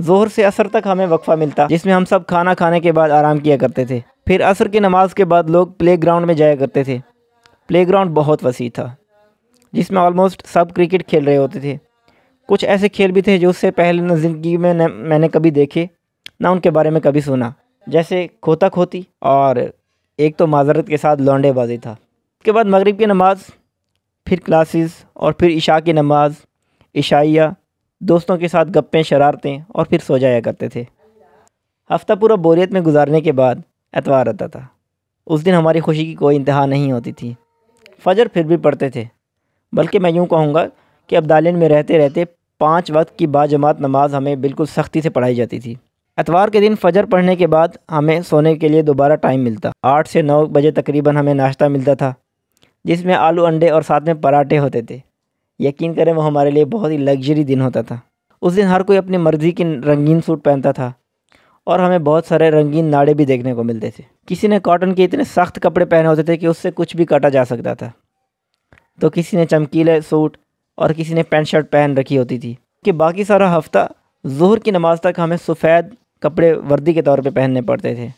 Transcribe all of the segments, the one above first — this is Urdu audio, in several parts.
ظہر سے عصر تک ہمیں وقفہ ملتا جس میں ہم سب کھانا کھانے کے بعد آرام کیا کرتے تھے۔ پھر عصر کی نماز کے بعد لوگ پلے گراؤنڈ میں جایا کرتے تھے۔ پلے گراؤنڈ بہت وسیع تھا جس میں آلموسٹ سب کرکٹ کھیل رہے ہوتے تھے۔ کچھ ایسے کھیل بھی تھے جو اس سے پہلے نہ زندگی میں نے کبھی دیکھے نہ ان کے بارے میں کبھی سنا، جیسے کھوتا کھوتی اور ایک تو معذرت کے ساتھ لونڈے بازی تھا۔ اس کے بعد مغرب کی نماز، پھر کلاسز اور پھر عشاء کی نماز، عشائیہ، دوستوں کے ساتھ گپیں شرارتیں اور پھر سو جایا کرتے تھے۔ ہفتہ پورا بوریت میں گزارنے کے بعد اتوار آتا تھا۔ اس دن ہماری خوشی کی کوئی انتہا نہیں ہوتی تھی۔ فجر پھر بھی پڑھتے تھے، بلکہ میں یوں کہوں گا کہ ابدالین میں رہتے رہتے 5 وقت کی باجماعت نماز ہمیں بالکل سختی سے پڑھائی جاتی تھی۔ اتوار کے دن فجر پڑھنے کے بعد ہمیں سونے کے لیے دوبارہ ٹائم ملتا۔ 8 سے 9 بجے تقریباً ہمیں ناشتہ ملتا تھا جس میں آلو انڈے اور ساتھ میں پراٹھے ہوتے تھے۔ یقین کریں وہ ہمارے لیے بہت ہی لگژری دن ہوتا تھا۔ اس دن ہر کوئی اپنی مرضی کی رنگین سوٹ پہنتا تھا اور ہمیں بہت سارے رنگین ناڑے بھی دیکھنے کو ملتے تھے۔ کسی نے کاٹن کے اتنے سخت کپڑے پہنے ہوتے تھے کہ اس سے کچھ بھی کاٹا جا سکتا تھا، تو کسی نے چمکیلے سوٹ اور کسی نے پینٹ شرٹ پہن رکھی ہوتی تھی کہ باقی سارا ہفتہ ظہر کی نماز تک ہمیں سفید کپڑے وردی کے طور پہ پہننے پڑتے تھے۔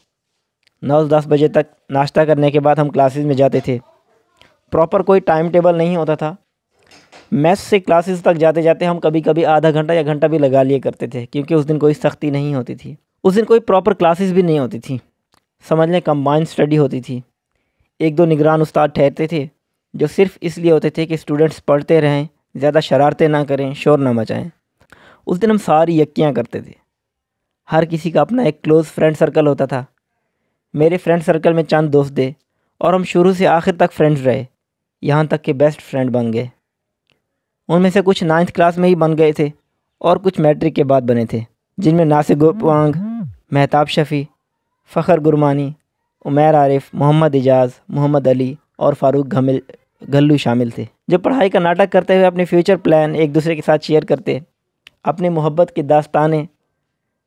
9-10 بجے تک ناشتہ کرنے کے بعد ہم کلاسز میں جاتے تھے۔ پراپر کوئی ٹائم ٹیبل نہیں ہوتا تھا۔ میس سے کلاسز تک جاتے جاتے ہم کبھی کبھی آدھا گھنٹہ یا گھنٹہ بھی لگا لیے کرتے تھے، کیونکہ اس دن کوئی سختی نہیں ہوتی تھی۔ اس دن کوئی پراپر کلاسز بھی نہیں ہوتی تھی، سمجھ لیں کمبائنڈ اسٹڈی ہوتی تھی۔ 1-2 نگران استاد ٹھہرتے تھے جو صرف اس لیے ہوتے تھے کہ اسٹوڈنٹس پڑھتے رہیں، زیادہ شرارتیں نہ کریں، شور نہ مچائیں۔ اس دن ہم ساری یکیاں کرتے تھے۔ ہر کسی کا اپنا ایک کلوز فرینڈ سرکل ہوتا تھا۔ میرے فرینڈ سرکل میں چند دوست تھے اور ہم شروع سے آخر تک فرینڈز رہے، یہاں تک کہ بیسٹ فرینڈ بن گئے۔ ان میں سے کچھ 9th کلاس میں ہی بن گئے تھے اور کچھ میٹرک کے بعد بنے تھے، جن میں ناصر گوپوانگ، مہتاب شفیع، فخر گرمانی، عمیر عارف، محمد اعجاز، محمد علی اور فاروق گھلو شامل تھے، جو پڑھائی کا ناٹک کرتے ہوئے اپنے فیوچر پلان ایک دوسرے کے ساتھ شیئر کرتے، اپنی محبت کی داستانیں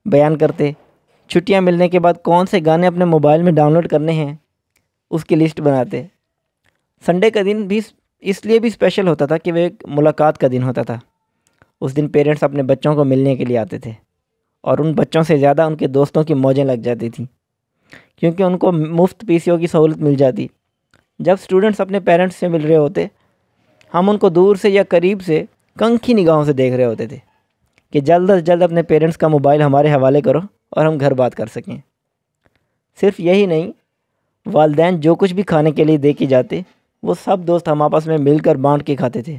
بیان کرتے، چھٹیاں ملنے کے بعد کون سے گانے اپنے موبائل میں ڈاؤن لوڈ کرنے ہیں اس کی لسٹ بناتے۔ سنڈے کا دن بھی اس لیے بھی اسپیشل ہوتا تھا کہ وہ ایک ملاقات کا دن ہوتا تھا۔ اس دن پیرنٹس اپنے بچوں کو ملنے کے لیے آتے تھے اور ان بچوں سے زیادہ ان کے دوستوں کی موجیں لگ جاتی تھیں، کیونکہ ان کو مفت PCO کی سہولت مل جاتی۔ جب اسٹوڈنٹس اپنے پیرنٹس سے مل رہے ہوتے، ہم ان کو دور سے یا قریب سے کنکھی نگاہوں سے دیکھ رہے ہوتے تھے کہ جلد از جلد اپنے پیرنٹس کا موبائل ہمارے حوالے کرو اور ہم گھر بات کر سکیں۔ صرف یہی نہیں، والدین جو کچھ بھی کھانے کے لیے دے کے جاتے وہ سب دوست ہم آپس میں مل کر بانٹ کے کھاتے تھے۔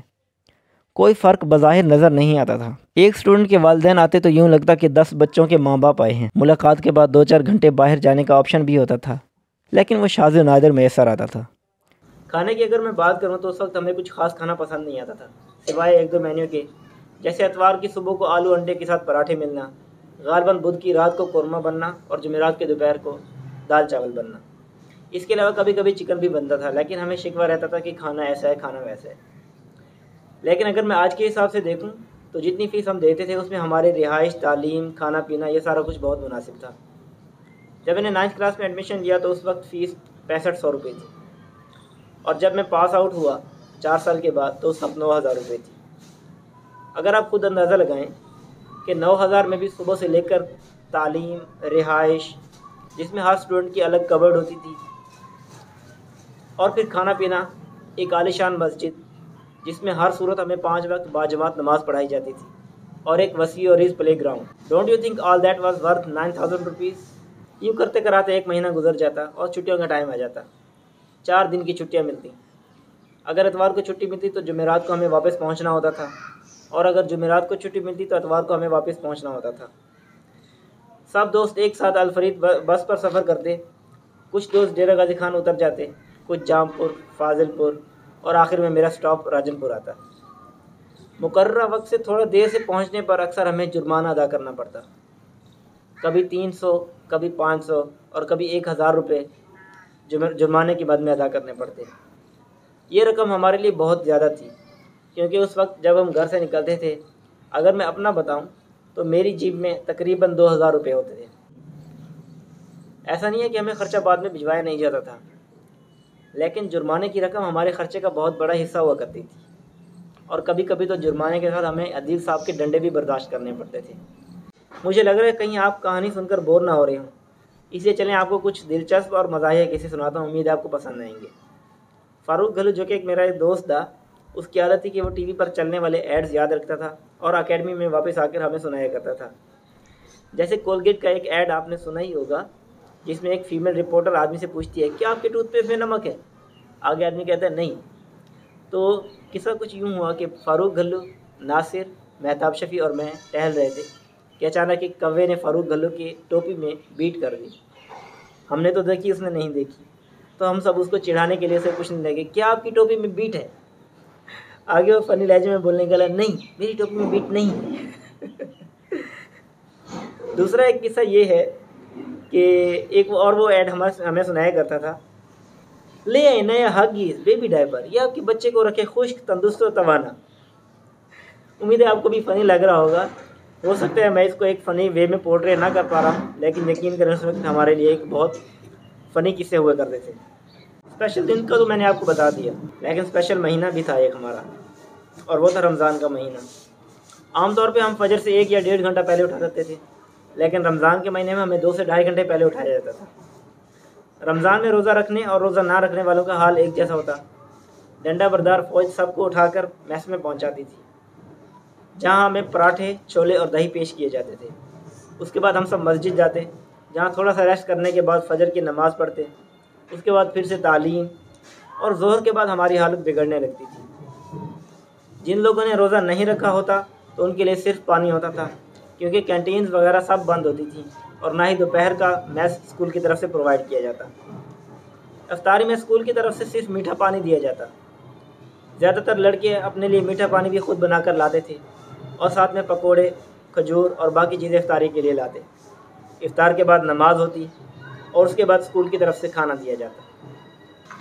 کوئی فرق بظاہر نظر نہیں آتا تھا۔ ایک اسٹوڈنٹ کے والدین آتے تو یوں لگتا کہ 10 بچوں کے ماں باپ آئے ہیں۔ ملاقات کے بعد 2-4 گھنٹے باہر جانے کا آپشن بھی ہوتا تھا، لیکن وہ شاذ و نادر میسر آتا تھا۔ کھانے کی اگر میں بات کروں تو اس وقت ہمیں کچھ خاص کھانا پسند نہیں آتا تھا، سوائے 1-2 مینیو کے، جیسے اتوار کی صبح کو آلو انڈے کے ساتھ پراٹھے ملنا، غالباً بدھ کی رات کو قورمہ بننا اور جمعرات کے دوپہر کو دال چاول بننا۔ اس کے علاوہ کبھی کبھی چکن بھی بنتا تھا، لیکن ہمیں شکوہ رہتا تھا کہ کھانا ایسا ہے، کھانا ویسا ہے۔ لیکن اگر میں آج کے حساب سے دیکھوں تو جتنی فیس ہم دیتے تھے اس میں ہماری رہائش، تعلیم، کھانا پینا، یہ سارا کچھ بہت مناسب تھا۔ جب میں نے 9th کلاس میں ایڈمیشن لیا تو اس وقت فیس 6500 روپے تھی، اور جب میں پاس آؤٹ ہوا 4 سال کے بعد تو اس وقت 9000 روپے تھی۔ اگر آپ خود اندازہ لگائیں کہ 9000 میں بھی صبح سے لے کر تعلیم، رہائش جس میں ہر اسٹوڈنٹ کی الگ کبرڈ ہوتی تھی، اور پھر کھانا پینا، ایک عالیشان مسجد جس میں ہر صورت ہمیں 5 وقت باجماعت نماز پڑھائی جاتی تھی، اور ایک وسیع اور raise play ground. Don't you think all that was worth 9000 rupees? یوں کرتے کراتے 1 مہینہ گزر جاتا اور چھٹیوں کا ٹائم آ جاتا۔ 4 دن کی چھٹیاں ملتی۔ اگر اتوار کو چھٹی ملتی تو جمعرات کو ہمیں واپس پہنچنا ہوتا تھا، اور اگر جمعرات کو چھٹی ملتی تو اتوار کو ہمیں واپس پہنچنا ہوتا تھا۔ سب دوست ایک ساتھ الفرید بس پر سفر کرتے، کچھ دوست ڈیرہ غازی خان اتر جاتے، کچھ جام پور، فاضل پور، اور آخر میں میرا سٹاپ راجن پور آتا۔ مقررہ وقت سے تھوڑا دیر سے پہنچنے پر اکثر ہمیں جرمانہ ادا کرنا پڑتا، کبھی 300، کبھی 500 اور کبھی 1000 روپے جرمانے کے بعد میں ادا کرنے پڑتے۔ یہ رقم ہمارے لیے بہت زیادہ تھی، کیونکہ اس وقت جب ہم گھر سے نکلتے تھے، اگر میں اپنا بتاؤں تو میری جیب میں تقریباً 2000 روپے ہوتے تھے۔ ایسا نہیں ہے کہ ہمیں خرچہ بعد میں بھجوایا نہیں جاتا تھا، لیکن جرمانے کی رقم ہمارے خرچے کا بہت بڑا حصہ ہوا کرتی تھی، اور کبھی کبھی تو جرمانے کے ساتھ ہمیں عدیل صاحب کے ڈنڈے بھی برداشت کرنے پڑتے تھے۔ مجھے لگ رہا ہے کہیں آپ کہانی سن کر بور نہ ہو رہے ہوں، اس لیے چلیں آپ کو کچھ دلچسپ اور مزاحیہ قصے سناتا ہوں، امید ہے آپ کو پسند آئیں گے۔ فاروق گھلو جو کہ میرا ایک دوست تھا، اس کی عادت تھی کہ وہ ٹی وی پر چلنے والے ایڈز یاد رکھتا تھا اور اکیڈمی میں واپس آ کر ہمیں سنایا کرتا تھا۔ جیسے کولگیٹ کا ایک ایڈ آپ نے سنا ہی ہوگا، جس میں ایک فیمیل رپورٹر آدمی سے پوچھتی ہے کیا آپ کے ٹوتھ پیسٹ میں نمک ہے؟ آگے آدمی کہتا ہے نہیں۔ تو قصہ کچھ یوں ہوا کہ فاروق گھلو، ناصر، مہتاب شفیع اور میں ٹہل رہے تھے کہ اچانک ایک کوے نے فاروق گھلو کی ٹوپی میں بیٹ کر دی۔ ہم نے تو دیکھی، اس نے نہیں دیکھی، تو ہم سب اس کو چڑھانے کے لیے اسے پوچھنے لگے کیا آپ کی ٹوپی میں بیٹ ہے؟ آگے وہ فنی لہجے میں بولنے لگا نہیں، میری ٹوپی میں بیٹ نہیں ہے۔ دوسرا ایک قصہ یہ ہے کہ ایک اور وہ ایڈ ہمیں سنایا کرتا تھا، لے آئے نیا ہگیز بیبی ڈائپر، یہ آپ کے بچے کو رکھے خشک، تندرست و توانا۔ امید ہے آپ کو بھی فنی لگ رہا ہوگا، ہو سکتا ہے میں اس کو ایک فنی وے میں پورٹری نہ کر پا رہا ہوں، لیکن یقین کریں اس وقت ہمارے لیے ایک بہت فنی قصے ہوا کرتے تھے۔ اسپیشل دن کا تو میں نے آپ کو بتا دیا، لیکن اسپیشل مہینہ بھی تھا ایک ہمارا، اور وہ تھا رمضان کا مہینہ۔ عام طور پہ ہم فجر سے 1 یا 1.5 گھنٹہ پہلے اٹھا کرتے تھے، لیکن رمضان کے مہینے میں ہمیں 2 سے 2.5 گھنٹے پہلے اٹھایا جاتا تھا۔ رمضان میں روزہ رکھنے اور روزہ نہ رکھنے والوں کا حال ایک جیسا ہوتا۔ ڈنڈا بردار فوج سب کو اٹھا کر میس میں پہنچاتی تھی، جہاں ہمیں پراٹھے، چھولے اور دہی پیش کیے جاتے تھے۔ اس کے بعد ہم سب مسجد جاتے، جہاں تھوڑا سا ریسٹ کرنے کے بعد فجر کی نماز پڑھتے۔ اس کے بعد پھر سے تعلیم، اور ظہر کے بعد ہماری حالت بگڑنے لگتی تھی۔ جن لوگوں نے روزہ نہیں رکھا ہوتا تو ان کے لیے صرف پانی ہوتا تھا، کیونکہ کینٹینز وغیرہ سب بند ہوتی تھیں، اور نہ ہی دوپہر کا میس اسکول کی طرف سے پرووائڈ کیا جاتا۔ افطاری میں اسکول کی طرف سے صرف میٹھا پانی دیا جاتا۔ زیادہ تر لڑکے اپنے لیے میٹھا پانی بھی خود بنا کر لاتے تھے، اور ساتھ میں پکوڑے، کھجور اور باقی چیزیں افطاری کے لیے لاتے۔ افطار کے بعد نماز ہوتی، اور اس کے بعد اسکول کی طرف سے کھانا دیا جاتا۔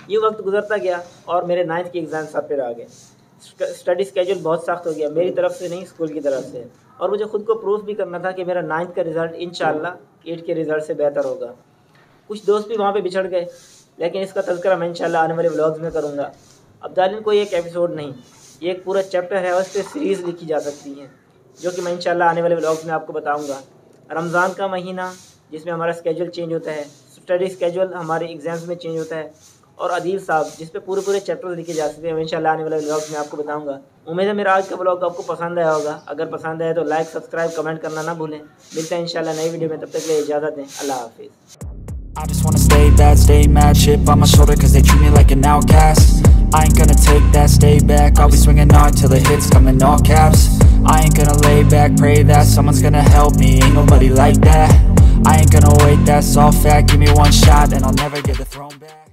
یہ وقت گزرتا گیا اور میرے 9th کے ایگزام سر پہ آ گئے۔ اسٹڈی اسکیجول بہت سخت ہو گیا، میری طرف سے نہیں، اسکول کی طرف سے، اور مجھے خود کو پروف بھی کرنا تھا کہ میرا 9th کا رزلٹ انشاءاللہ 8 کے رزلٹ سے بہتر ہوگا۔ کچھ دوست بھی وہاں پہ بچھڑ گئے، لیکن اس کا تذکرہ میں انشاءاللہ آنے والے ولاگز میں کروں گا۔ ابدالین کوئی ایک ایپیسوڈ نہیں، یہ ایک پورا چیپٹر ہے، اور اس پہ سیریز لکھی جا سکتی ہے، جو کہ میں انشاءاللہ آنے والے ولاگز میں آپ کو بتاؤں گا۔ رمضان کا مہینہ جس میں ہمارا اسکیجول چینج ہوتا ہے، اسٹڈی اسکیجول ہمارے ایگزامز میں چینج ہوتا ہے، اور عدیل صاحب جس پہ پورے چیپٹر لکھے جا سکتے ہیں، انشاءاللہ آنے والے ولاگز میں آپ کو بتاؤں گا۔ امید ہے میرا آج کا ولاگ آپ کو پسند آیا ہوگا، اگر پسند آیا تو لائک، سبسکرائب، کمنٹ کرنا نہ بھولیں۔ ملتے ہیں انشاءاللہ نئی ویڈیو میں، تب تک کے لیے اجازت دیں، اللہ حافظ۔ I just wanna stay bad, stay mad, chip on my shoulder cause they treat me like an outcast. I ain't gonna take that, stay back, I'll be swinging hard till the hits come in all caps. I ain't gonna lay back, pray that someone's gonna help me, ain't nobody like that. I ain't gonna wait, that's all fact, give me one shot and I'll never get the throne back.